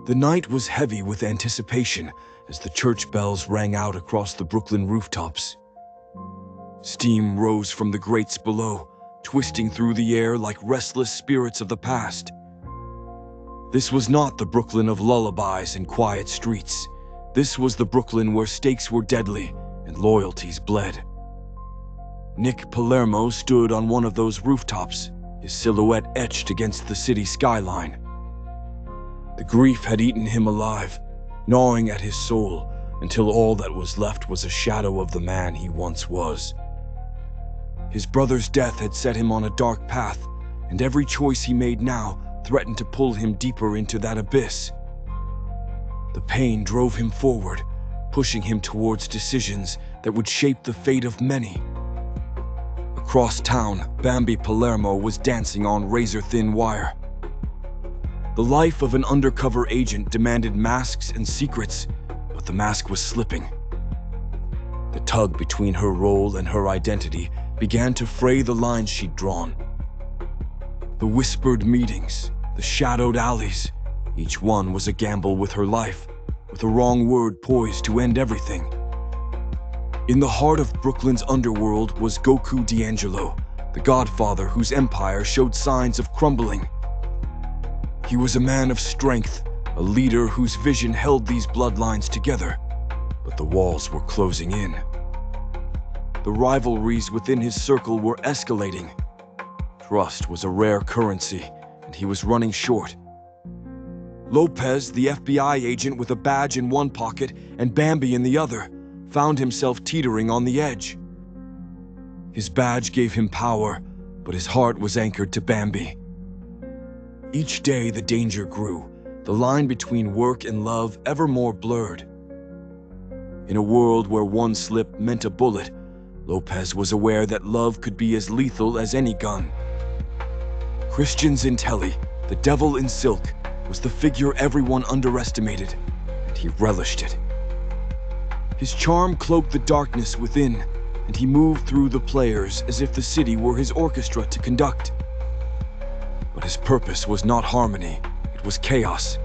The night was heavy with anticipation as the church bells rang out across the Brooklyn rooftops. Steam rose from the grates below, twisting through the air like restless spirits of the past. This was not the Brooklyn of lullabies and quiet streets. This was the Brooklyn where stakes were deadly and loyalties bled. Nick Palermo stood on one of those rooftops, his silhouette etched against the city skyline. The grief had eaten him alive, gnawing at his soul until all that was left was a shadow of the man he once was. His brother's death had set him on a dark path, and every choice he made now threatened to pull him deeper into that abyss. The pain drove him forward, pushing him towards decisions that would shape the fate of many. Across town, Bambi Palermo was dancing on razor-thin wire. The life of an undercover agent demanded masks and secrets, but the mask was slipping. The tug between her role and her identity began to fray the lines she'd drawn. The whispered meetings, the shadowed alleys, each one was a gamble with her life, with a wrong word poised to end everything. In the heart of Brooklyn's underworld was Goku D'Angelo, the godfather whose empire showed signs of crumbling. He was a man of strength, a leader whose vision held these bloodlines together, but the walls were closing in. The rivalries within his circle were escalating. Trust was a rare currency, and he was running short. Lopez, the FBI agent with a badge in one pocket and Bambi in the other, found himself teetering on the edge. His badge gave him power, but his heart was anchored to Bambi. Each day the danger grew, the line between work and love ever more blurred. In a world where one slip meant a bullet, Lopez was aware that love could be as lethal as any gun. Christian Zintelli, the devil in silk, was the figure everyone underestimated, and he relished it. His charm cloaked the darkness within, and he moved through the players as if the city were his orchestra to conduct. But his purpose was not harmony, it was chaos.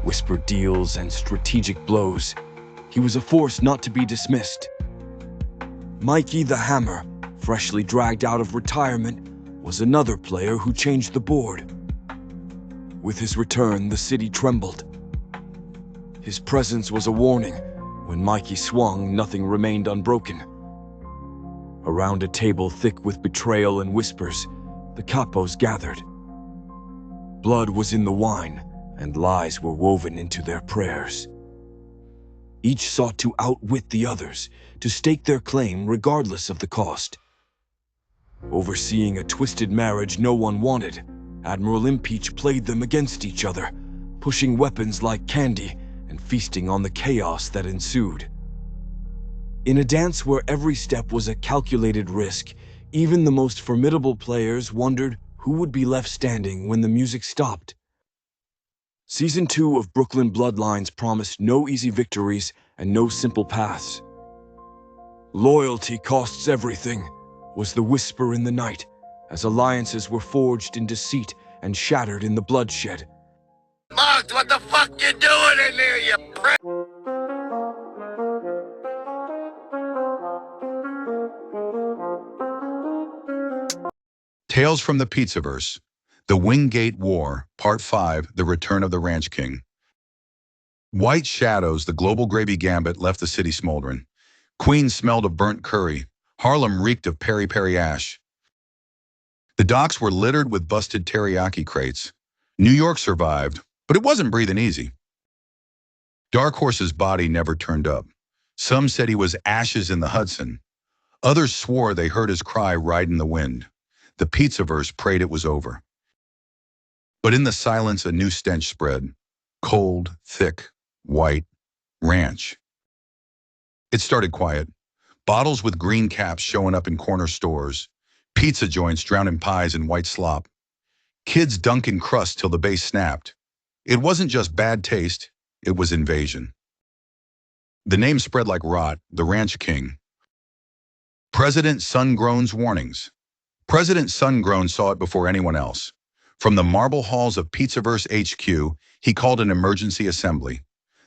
Whispered deals and strategic blows, he was a force not to be dismissed. Mikey the Hammer, freshly dragged out of retirement, was another player who changed the board. With his return, the city trembled. His presence was a warning. When Mikey swung, nothing remained unbroken. Around a table thick with betrayal and whispers, the capos gathered. Blood was in the wine, and lies were woven into their prayers. Each sought to outwit the others, to stake their claim regardless of the cost. Overseeing a twisted marriage no one wanted, Admiral Impeach played them against each other, pushing weapons like candy and feasting on the chaos that ensued. In a dance where every step was a calculated risk, even the most formidable players wondered who would be left standing when the music stopped. Season 2 of Brooklyn Bloodlines promised no easy victories and no simple paths. "Loyalty costs everything," was the whisper in the night, as alliances were forged in deceit and shattered in the bloodshed. Mugs, what the fuck you doing in there, you prick? Tales from the Pizzaverse, The Wingate War, Part 5, The Return of the Ranch King. White shadows, the Global Gravy Gambit left the city smoldering. Queens smelled of burnt curry. Harlem reeked of peri-peri ash. The docks were littered with busted teriyaki crates. New York survived, but it wasn't breathing easy. Dark Horse's body never turned up. Some said he was ashes in the Hudson. Others swore they heard his cry riding the wind. The Pizzaverse prayed it was over. But in the silence, a new stench spread. Cold, thick, white, ranch. It started quiet. Bottles with green caps showing up in corner stores. Pizza joints drowning pies in white slop. Kids dunking crust till the base snapped. It wasn't just bad taste, it was invasion. The name spread like rot, the Ranch King. President SunGrown's warnings. President SunGrown saw it before anyone else. From the marble halls of Pizzaverse HQ, He called an emergency assembly.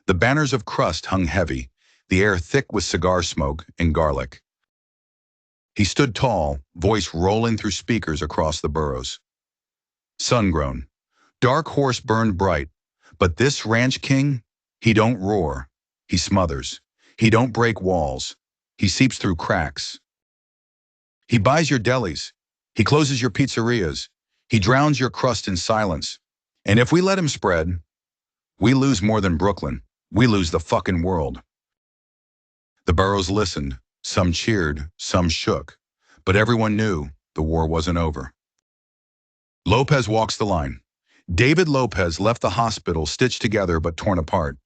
The banners of crust hung heavy, the air thick with cigar smoke and garlic. He stood tall, voice rolling through speakers across the boroughs. SunGrown. Dark horse burned bright, but this ranch king, he don't roar. He smothers. He don't break walls. He seeps through cracks. He buys your delis. He closes your pizzerias. He drowns your crust in silence. And if we let him spread, we lose more than Brooklyn. We lose the fucking world. The boroughs listened. Some cheered, some shook. But everyone knew the war wasn't over. Lopez walks the line. David Lopez left the hospital stitched together but torn apart.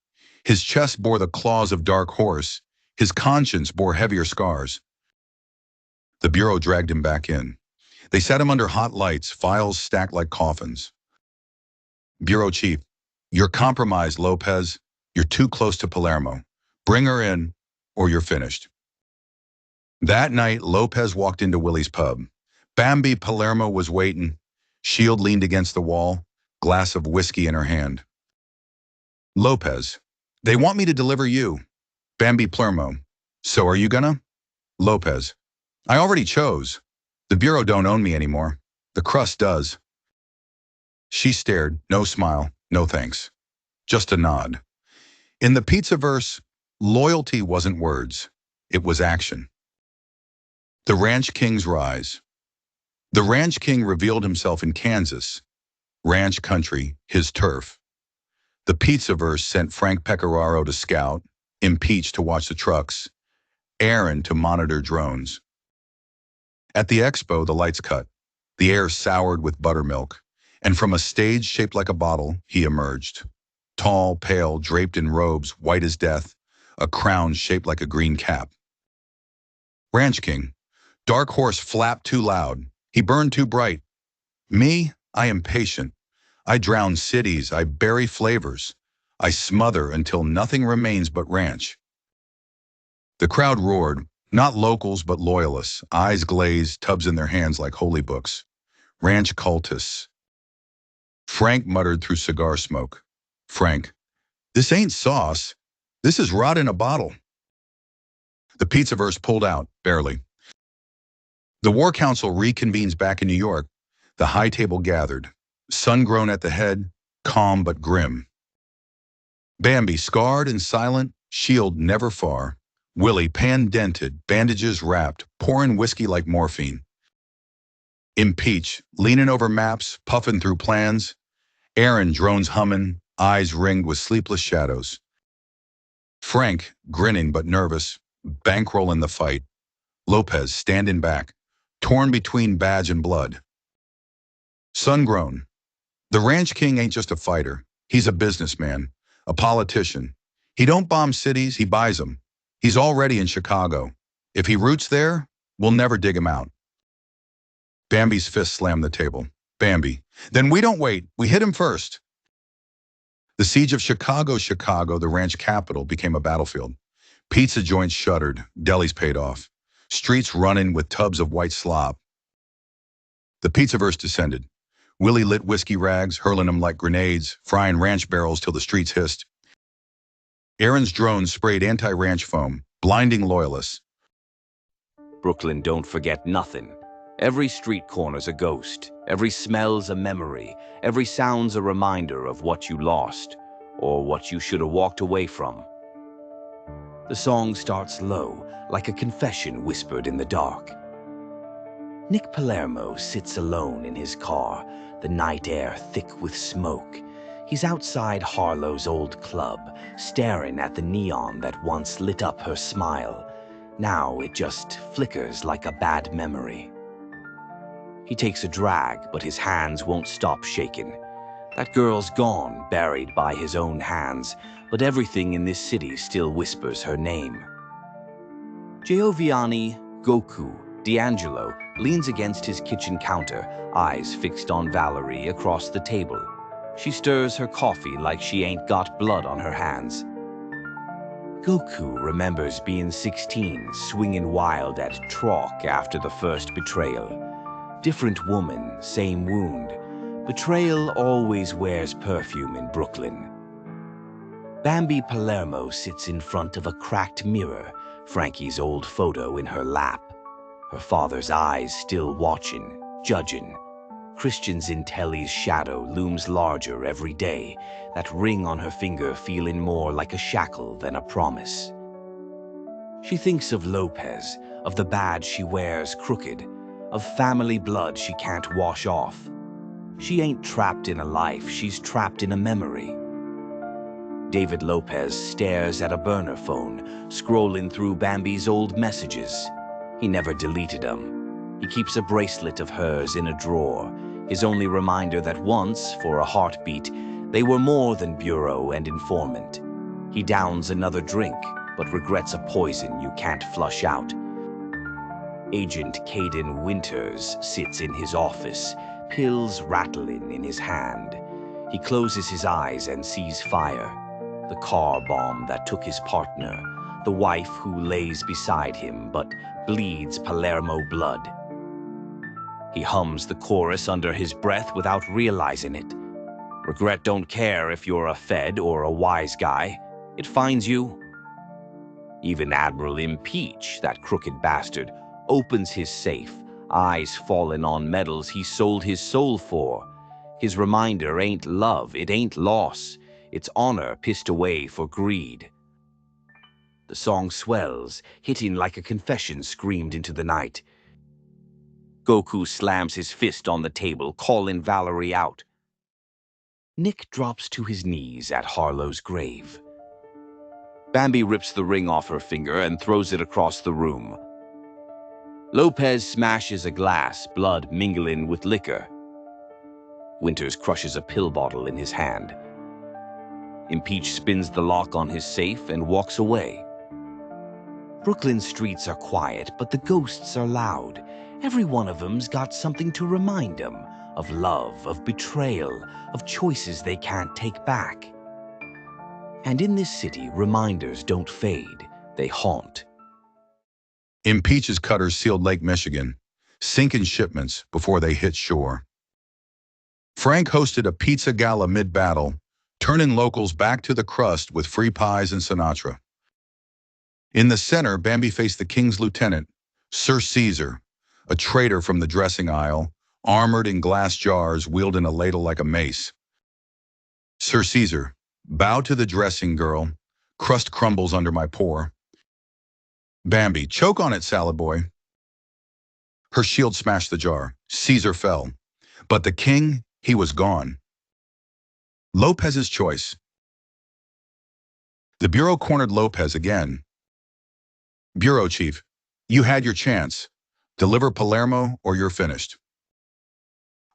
His chest bore the claws of Dark Horse. His conscience bore heavier scars. The bureau dragged him back in. They set him under hot lights, files stacked like coffins. Bureau chief, you're compromised, Lopez. You're too close to Palermo. Bring her in, or you're finished. That night, Lopez walked into Willie's pub. Bambi Palermo was waiting. Shield leaned against the wall, glass of whiskey in her hand. Lopez, they want me to deliver you. Bambi Palermo, so are you gonna? Lopez, I already chose. The bureau don't own me anymore. The crust does. She stared, no smile, no thanks. Just a nod. In the Pizzaverse, loyalty wasn't words. It was action. The Ranch King's rise. The Ranch King revealed himself in Kansas, ranch country, his turf. The Pizzaverse sent Frank Pecoraro to scout, Impeach to watch the trucks, Aaron to monitor drones. At the expo, the lights cut, the air soured with buttermilk, and from a stage shaped like a bottle, he emerged. Tall, pale, draped in robes, white as death, a crown shaped like a green cap. Ranch King. Dark Horse flapped too loud. He burned too bright. Me, I am patient. I drown cities, I bury flavors. I smother until nothing remains but ranch. The crowd roared, not locals but loyalists, eyes glazed, tubs in their hands like holy books. Ranch cultists. Frank muttered through cigar smoke. Frank, this ain't sauce. This is rot in a bottle. The Pizzaverse pulled out, barely. The War Council reconvenes back in New York. The high table gathered. SunGrown at the head, calm but grim. Bambi, scarred and silent, shield never far. Willie, pan-dented, bandages wrapped, pouring whiskey like morphine. Impeach, leaning over maps, puffing through plans. Aaron, drones humming, eyes ringed with sleepless shadows. Frank, grinning but nervous, bankrolling the fight. Lopez, standing back, torn between badge and blood. SunGrown. The Ranch King ain't just a fighter. He's a businessman, a politician. He don't bomb cities, he buys them. He's already in Chicago. If he roots there, we'll never dig him out. Bambi's fist slammed the table. Bambi. Then we don't wait. We hit him first. The siege of Chicago, the ranch capital, became a battlefield. Pizza joints shuttered. Delis paid off. Streets running with tubs of white slop. The Pizzaverse descended. Willie lit whiskey rags, hurling them like grenades, frying ranch barrels till the streets hissed. Aaron's drones sprayed anti-ranch foam, blinding loyalists. Brooklyn don't forget nothing. Every street corner's a ghost. Every smell's a memory. Every sound's a reminder of what you lost, or what you should have walked away from. The song starts low, like a confession whispered in the dark. Nick Palermo sits alone in his car, the night air thick with smoke. He's outside Harlow's old club, staring at the neon that once lit up her smile. Now it just flickers like a bad memory. He takes a drag, but his hands won't stop shaking. That girl's gone, buried by his own hands, but everything in this city still whispers her name. Giovanni, Goku, D'Angelo leans against his kitchen counter, eyes fixed on Valerie across the table. She stirs her coffee like she ain't got blood on her hands. Goku remembers being 16, swinging wild at Trock after the first betrayal. Different woman, same wound, Betrayal always wears perfume in Brooklyn. Bambi Palermo sits in front of a cracked mirror, Frankie's old photo in her lap. Her father's eyes still watching, judging. Christian Zintelli's shadow looms larger every day, that ring on her finger feeling more like a shackle than a promise. She thinks of Lopez, of the badge she wears crooked, of family blood she can't wash off. She ain't trapped in a life, she's trapped in a memory. David Lopez stares at a burner phone, scrolling through Bambi's old messages. He never deleted them. He keeps a bracelet of hers in a drawer, his only reminder that once, for a heartbeat, they were more than bureau and informant. He downs another drink, but regrets a poison you can't flush out. Agent Caden Winters sits in his office, pills rattling in his hand. He closes his eyes and sees fire. The car bomb that took his partner, the wife who lays beside him but bleeds Palermo blood. He hums the chorus under his breath without realizing it. Regret don't care if you're a Fed or a wise guy. It finds you. Even Admiral Impeach, that crooked bastard, opens his safe, eyes falling on medals he sold his soul for. His reminder ain't love, it ain't loss. It's honor pissed away for greed. The song swells, hitting like a confession screamed into the night. Goku slams his fist on the table, calling Valerie out. Nick drops to his knees at Harlow's grave. Bambi rips the ring off her finger and throws it across the room. Lopez smashes a glass, blood mingling with liquor. Winters crushes a pill bottle in his hand. Impeach spins the lock on his safe and walks away. Brooklyn's streets are quiet, but the ghosts are loud. Every one of them's got something to remind them of love, of betrayal, of choices they can't take back. And in this city, reminders don't fade, they haunt. Impeach's cutters sealed Lake Michigan, sinking shipments before they hit shore. Frank hosted a pizza gala mid-battle, turning locals back to the crust with free pies and Sinatra. In the center, Bambi faced the king's lieutenant, Sir Caesar, a traitor from the dressing aisle, armored in glass jars, wielding a ladle like a mace. Sir Caesar, bow to the dressing girl, crust crumbles under my pour. Bambi, choke on it, salad boy. Her shield smashed the jar. Caesar fell. But the king, he was gone. Lopez's choice. The Bureau cornered Lopez again. Bureau chief, you had your chance. Deliver Palermo or you're finished.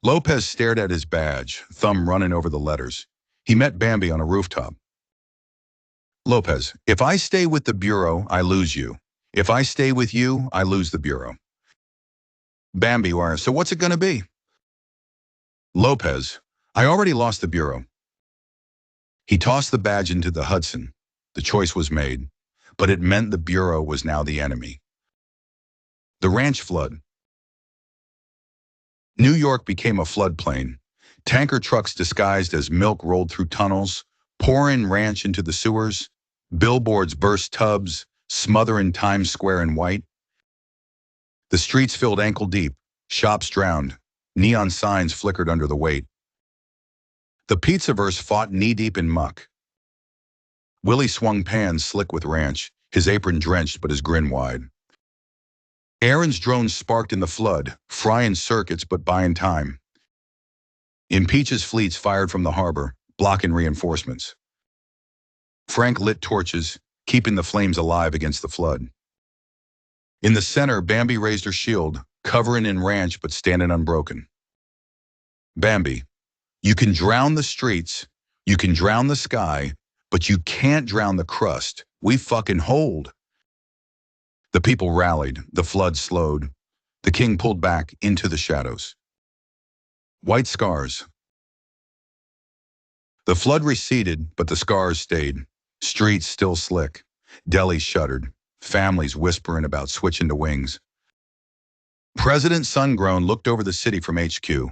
Lopez stared at his badge, thumb running over the letters. He met Bambi on a rooftop. Lopez, if I stay with the Bureau, I lose you. If I stay with you, I lose the Bureau. Bambi, so what's it gonna be? Lopez, I already lost the Bureau. He tossed the badge into the Hudson. The choice was made, but it meant the Bureau was now the enemy. The ranch flood. New York became a floodplain. Tanker trucks disguised as milk rolled through tunnels, pouring ranch into the sewers. Billboards burst tubs, smothering Times Square in white. The streets filled ankle deep, shops drowned, neon signs flickered under the weight. The Pizzaverse fought knee-deep in muck. Willie swung pans slick with ranch, his apron drenched but his grin wide. Aaron's drones sparked in the flood, frying circuits but buying time. Impeach's fleets fired from the harbor, blocking reinforcements. Frank lit torches, keeping the flames alive against the flood. In the center, Bambi raised her shield, covering in ranch but standing unbroken. Bambi, you can drown the streets, you can drown the sky, but you can't drown the crust. We fucking hold. The people rallied, the flood slowed. The king pulled back into the shadows. White scars. The flood receded, but the scars stayed. Streets still slick. Delis shuttered. Families whispering about switching to wings. President SunGrown looked over the city from HQ.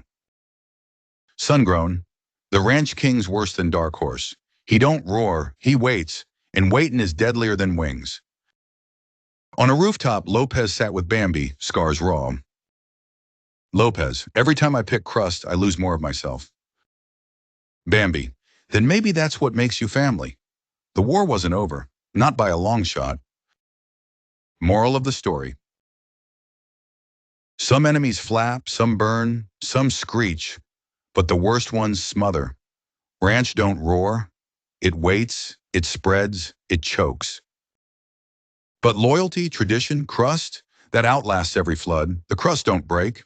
SunGrown, the ranch king's worse than Dark Horse. He don't roar, he waits, and waiting is deadlier than wings. On a rooftop, Lopez sat with Bambi, scars raw. Lopez, every time I pick crust, I lose more of myself. Bambi, then maybe that's what makes you family. The war wasn't over, not by a long shot. Moral of the story. Some enemies flap, some burn, some screech, but the worst ones smother. Ranch don't roar. It waits, it spreads, it chokes. But loyalty, tradition, crust, that outlasts every flood. The crust don't break.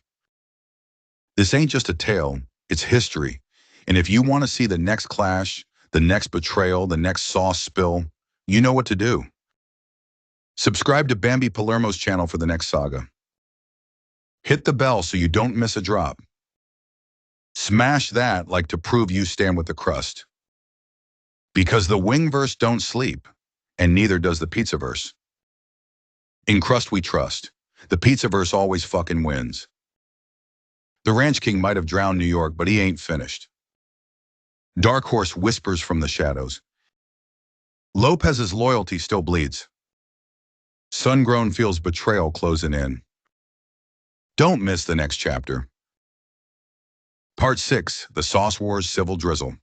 This ain't just a tale, it's history. And if you want to see the next clash, the next betrayal, the next sauce spill, you know what to do. Subscribe to Bambi Palermo's channel for the next saga. Hit the bell so you don't miss a drop. Smash that like to prove you stand with the crust. Because the Wingverse don't sleep, and neither does the Pizzaverse. In crust we trust. The Pizzaverse always fucking wins. The Ranch King might have drowned New York, but he ain't finished. Dark Horse whispers from the shadows. Lopez's loyalty still bleeds. SunGrown feels betrayal closing in. Don't miss the next chapter. Part 6, The Sauce Wars Civil Drizzle.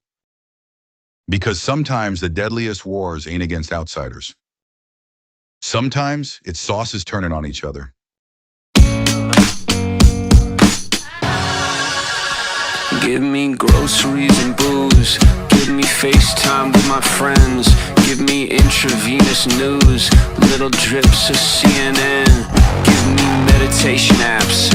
Because sometimes the deadliest wars ain't against outsiders. Sometimes it's sauces turning on each other. Give me groceries and booze. Give me FaceTime with my friends. Give me intravenous news. Little drips of CNN. Give me meditation apps.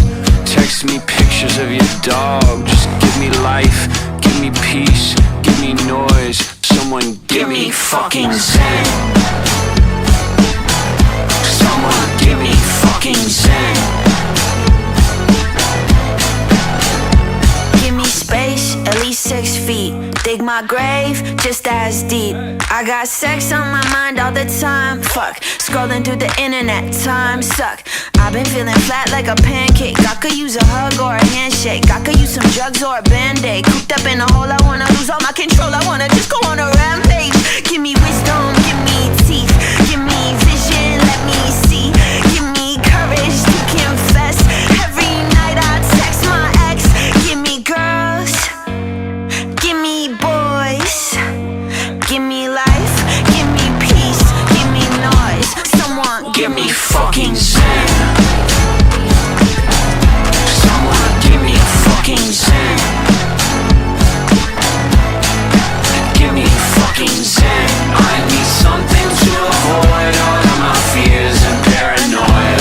Text me pictures of your dog. Just give me life. Give me peace. Give me noise. Someone give me fucking zen. Someone give me fucking zen. Space, at least 6 feet. Dig my grave, just as deep. I got sex on my mind all the time. Fuck, scrolling through the internet, time suck. I've been feeling flat like a pancake. I could use a hug or a handshake. I could use some drugs or a band-aid. Cooped up in a hole, I wanna lose all my control. I wanna just go on a rampage. Give me wisdom, give me teeth. Give me vision, let me see. Give me courage to confess. Every night I text my ex. Give me girls. Give me boys, give me life, give me peace, give me noise. Someone give me fucking zen. Someone give me fucking zen. Give me fucking zen. I need something to avoid all of my fears and paranoia.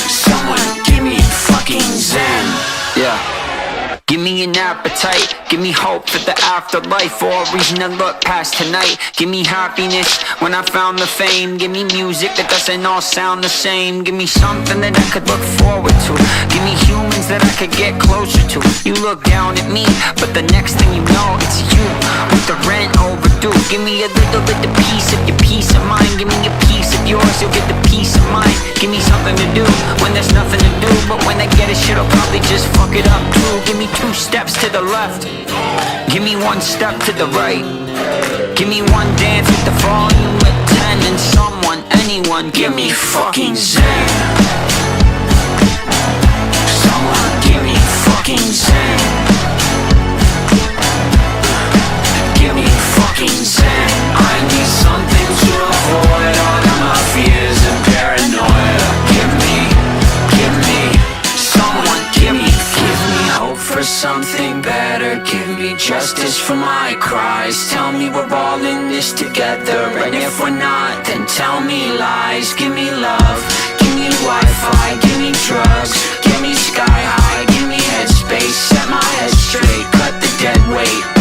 Someone give me fucking zen. Yeah. Give me an appetite, give me hope for the afterlife, or a reason to look past tonight. Give me happiness when I found the fame. Give me music that doesn't all sound the same. Give me something that I could look forward to. Give me humans that I could get closer to. You look down at me, but the next thing you know, it's you with the rent overdue. Give me a little bit of peace of your peace of mind. Give me a piece of yours, you'll get the peace of mind. Give me something to do when there's nothing to do, but when I get it, shit'll probably just fuck it up too. Give me 2 steps to the left. Give me 1 step to the right. Give me 1 dance with the volume at 10. And someone, anyone, give me fucking zen. Someone give me fucking zen. Give me fucking zen. I need something to avoid all of my fears and paranoia. Someone give me hope for something better. Give me justice for my cries. Tell me we're all in this together, and if we're not, then tell me lies. Give me love, give me Wi-Fi, give me drugs, give me sky high, give me headspace, set my head straight, cut the dead weight.